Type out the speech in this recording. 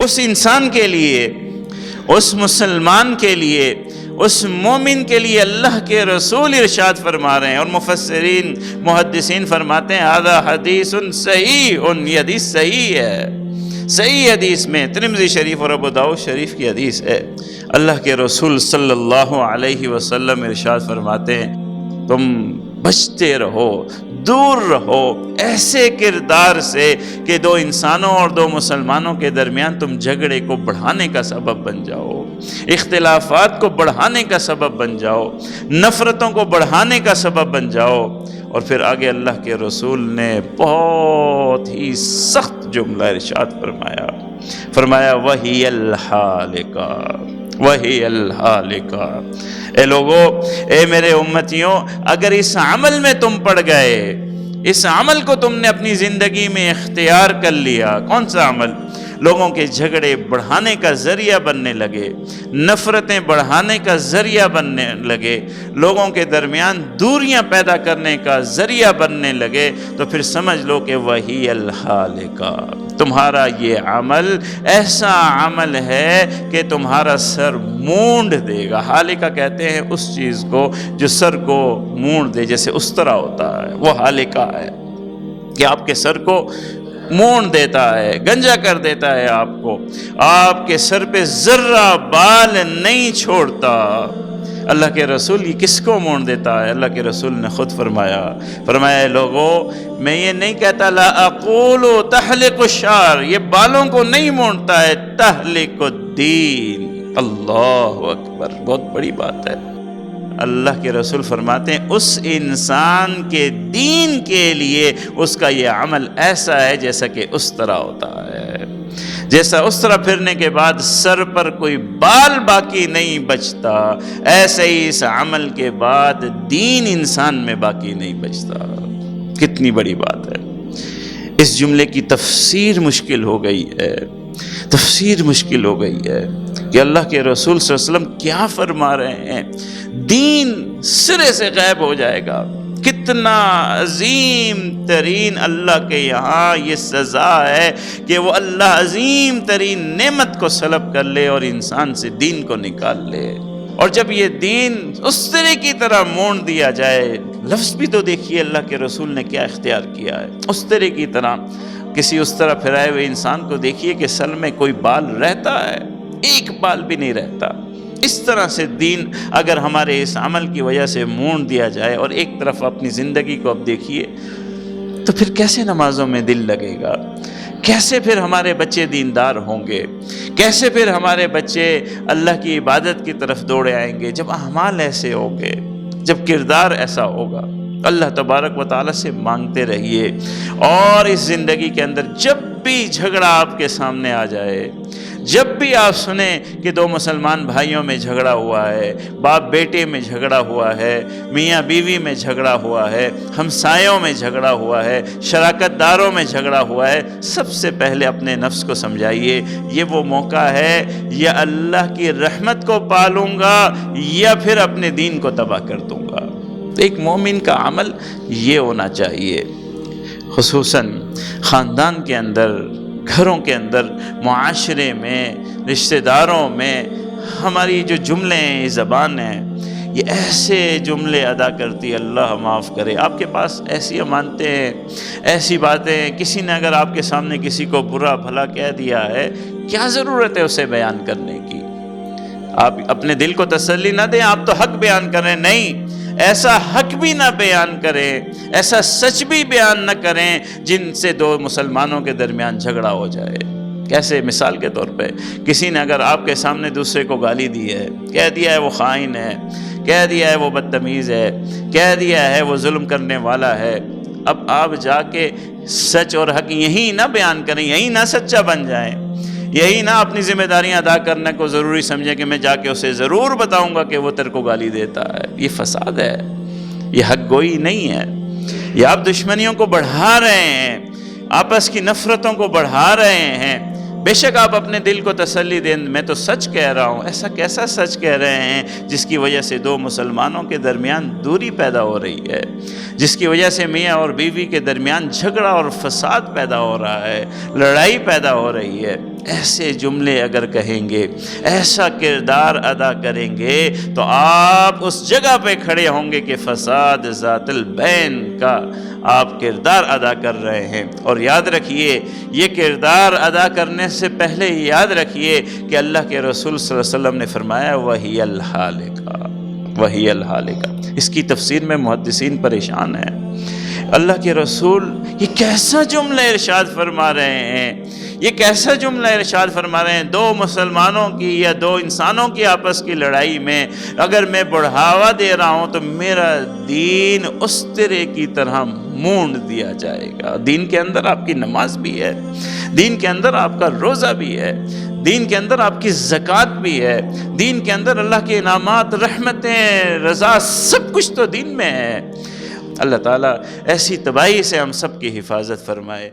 اس انسان کے لیے، اس مسلمان کے لیے، اس مومن کے لیے اللہ کے رسول ارشاد فرما رہے ہیں، اور مفسرین محدثین فرماتے ہیں ھذا حدیث صحیح، یہ حدیث صحیح ہے۔ صحیح حدیث میں ترمذی شریف اور ابو داؤد شریف کی حدیث ہے، اللہ کے رسول صلی اللہ علیہ وسلم ارشاد فرماتے ہیں تم بچتے رہو، دور رہو ایسے کردار سے کہ دو انسانوں اور دو مسلمانوں کے درمیان تم جھگڑے کو بڑھانے کا سبب بن جاؤ، اختلافات کو بڑھانے کا سبب بن جاؤ، نفرتوں کو بڑھانے کا سبب بن جاؤ۔ اور پھر آگے اللہ کے رسول نے بہت ہی سخت جملہ ارشاد فرمایا وَهِيَ الْحَالِقَةُ وَهِيَ الْحَالِقَةُ۔ اے لوگو، اے میرے امتیوں، اگر اس عمل میں تم پڑ گئے، اس عمل کو تم نے اپنی زندگی میں اختیار کر لیا، کون سا عمل؟ لوگوں کے جھگڑے بڑھانے کا ذریعہ بننے لگے، نفرتیں بڑھانے کا ذریعہ بننے لگے، لوگوں کے درمیان دوریاں پیدا کرنے کا ذریعہ بننے لگے، تو پھر سمجھ لو کہ وہی الحالقہ، تمہارا یہ عمل ایسا عمل ہے کہ تمہارا سر مونڈ دے گا۔ حالقہ کہتے ہیں اس چیز کو جو سر کو مونڈ دے، جیسے استرا ہوتا ہے، وہ حالقہ ہے کہ آپ کے سر کو مونڈ دیتا ہے، گنجا کر دیتا ہے، آپ کے سر پہ ذرہ بال نہیں چھوڑتا۔ اللہ کے رسول یہ کس کو مونڈ دیتا ہے؟ اللہ کے رسول نے خود فرمایا لوگو، میں یہ نہیں کہتا لا اقول تحلق الشعر، یہ بالوں کو نہیں مونڈتا ہے، تحلق الدین۔ اللہ اکبر، بہت بڑی بات ہے۔ اللہ کے رسول فرماتے ہیں اس انسان کے دین کے لیے اس کا یہ عمل ایسا ہے جیسا کہ استرا ہوتا ہے، جیسا استرا پھرنے کے بعد سر پر کوئی بال باقی نہیں بچتا، ایسے ہی اس عمل کے بعد دین انسان میں باقی نہیں بچتا۔ کتنی بڑی بات ہے۔ اس جملے کی تفسیر مشکل ہو گئی ہے، کہ اللہ کے رسول صلی اللہ علیہ وسلم کیا فرما رہے ہیں؟ دین سرے سے غائب ہو جائے گا۔ کتنا عظیم ترین اللہ کے یہاں یہ سزا ہے کہ وہ اللہ عظیم ترین نعمت کو سلب کر لے اور انسان سے دین کو نکال لے۔ اور جب یہ دین اس طرح کی طرح مونڈ دیا جائے، لفظ بھی تو دیکھیے اللہ کے رسول نے کیا اختیار کیا ہے، اس طرح کی طرح۔ کسی اس طرح پھرائے ہوئے انسان کو دیکھیے کہ سر میں کوئی بال رہتا ہے، ایک بال بھی نہیں رہتا۔ اس طرح سے دین اگر ہمارے اس عمل کی وجہ سے مونڈ دیا جائے، اور ایک طرف اپنی زندگی کو اب دیکھیے، تو پھر کیسے نمازوں میں دل لگے گا؟ کیسے پھر ہمارے بچے دیندار ہوں گے؟ کیسے پھر ہمارے بچے اللہ کی عبادت کی طرف دوڑے آئیں گے؟ جب اعمال ایسے ہوں گے، جب کردار ایسا ہوگا۔ اللہ تبارک و تعالیٰ سے مانگتے رہیے، اور اس زندگی کے اندر جب بھی جھگڑا آپ کے سامنے آ جائے، جب بھی آپ سنیں کہ دو مسلمان بھائیوں میں جھگڑا ہوا ہے، باپ بیٹے میں جھگڑا ہوا ہے، میاں بیوی میں جھگڑا ہوا ہے، ہمسایوں میں جھگڑا ہوا ہے، شراکت داروں میں جھگڑا ہوا ہے، سب سے پہلے اپنے نفس کو سمجھائیے یہ وہ موقع ہے یا اللہ کی رحمت کو پالوں گا یا پھر اپنے دین کو تباہ کر دوں گا۔ ایک مومن کا عمل یہ ہونا چاہیے، خصوصاً خاندان کے اندر، گھروں کے اندر، معاشرے میں، رشتہ داروں میں۔ ہماری جو جملے ہیں، یہ زبان ہے، یہ ایسے جملے ادا کرتی، اللہ معاف کرے۔ آپ کے پاس ایسی امانتیں ہیں، ایسی باتیں ہیں، کسی نے اگر آپ کے سامنے کسی کو برا بھلا کہہ دیا ہے، کیا ضرورت ہے اسے بیان کرنے کی؟ آپ اپنے دل کو تسلی نہ دیں، آپ تو حق بیان کر رہے ہیں۔ نہیں، ایسا حق بھی نہ بیان کریں، ایسا سچ بھی بیان نہ کریں جن سے دو مسلمانوں کے درمیان جھگڑا ہو جائے۔ کیسے؟ مثال کے طور پہ کسی نے اگر آپ کے سامنے دوسرے کو گالی دی ہے، کہہ دیا ہے وہ خائن ہے، کہہ دیا ہے وہ بدتمیز ہے، کہہ دیا ہے وہ ظلم کرنے والا ہے، اب آپ جا کے سچ اور حق یہی نہ بیان کریں، یہی نہ سچا بن جائیں، یہی نہ اپنی ذمہ داریاں ادا کرنے کو ضروری سمجھیں کہ میں جا کے اسے ضرور بتاؤں گا کہ وہ تیرے کو گالی دیتا ہے۔ یہ فساد ہے، یہ حق گوئی نہیں ہے، یہ آپ دشمنیوں کو بڑھا رہے ہیں، آپس کی نفرتوں کو بڑھا رہے ہیں۔ بے شک آپ اپنے دل کو تسلی دیں، میں تو سچ کہہ رہا ہوں۔ ایسا کیسا سچ کہہ رہے ہیں جس کی وجہ سے دو مسلمانوں کے درمیان دوری پیدا ہو رہی ہے، جس کی وجہ سے میاں اور بیوی کے درمیان جھگڑا اور فساد پیدا ہو رہا ہے، لڑائی پیدا ہو رہی ہے؟ ایسے جملے اگر کہیں گے، ایسا کردار ادا کریں گے تو آپ اس جگہ پہ کھڑے ہوں گے کہ فساد ذات البین کا آپ کردار ادا کر رہے ہیں۔ اور یاد رکھیے، یہ کردار ادا کرنے سے پہلے یاد رکھیے کہ اللہ کے رسول صلی اللہ علیہ وسلم نے فرمایا وَهِيَ الْحَالِقَةُ وَهِيَ الْحَالِقَةُ۔ اس کی تفسیر میں محدثین پریشان ہیں۔ اللہ کے رسول یہ کیسا جملہ ارشاد فرما رہے ہیں، یہ کیسا جملہ ارشاد فرما رہے ہیں؟ دو مسلمانوں کی یا دو انسانوں کی آپس کی لڑائی میں اگر میں بڑھاوا دے رہا ہوں تو میرا دین اس طرح کی طرح مونڈ دیا جائے گا۔ دین کے اندر آپ کی نماز بھی ہے، دین کے اندر آپ کا روزہ بھی ہے، دین کے اندر آپ کی زکوٰۃ بھی ہے، دین کے اندر اللہ کے انعامات، رحمتیں، رضا، سب کچھ تو دین میں ہے۔ اللہ تعالیٰ ایسی تباہی سے ہم سب کی حفاظت فرمائے۔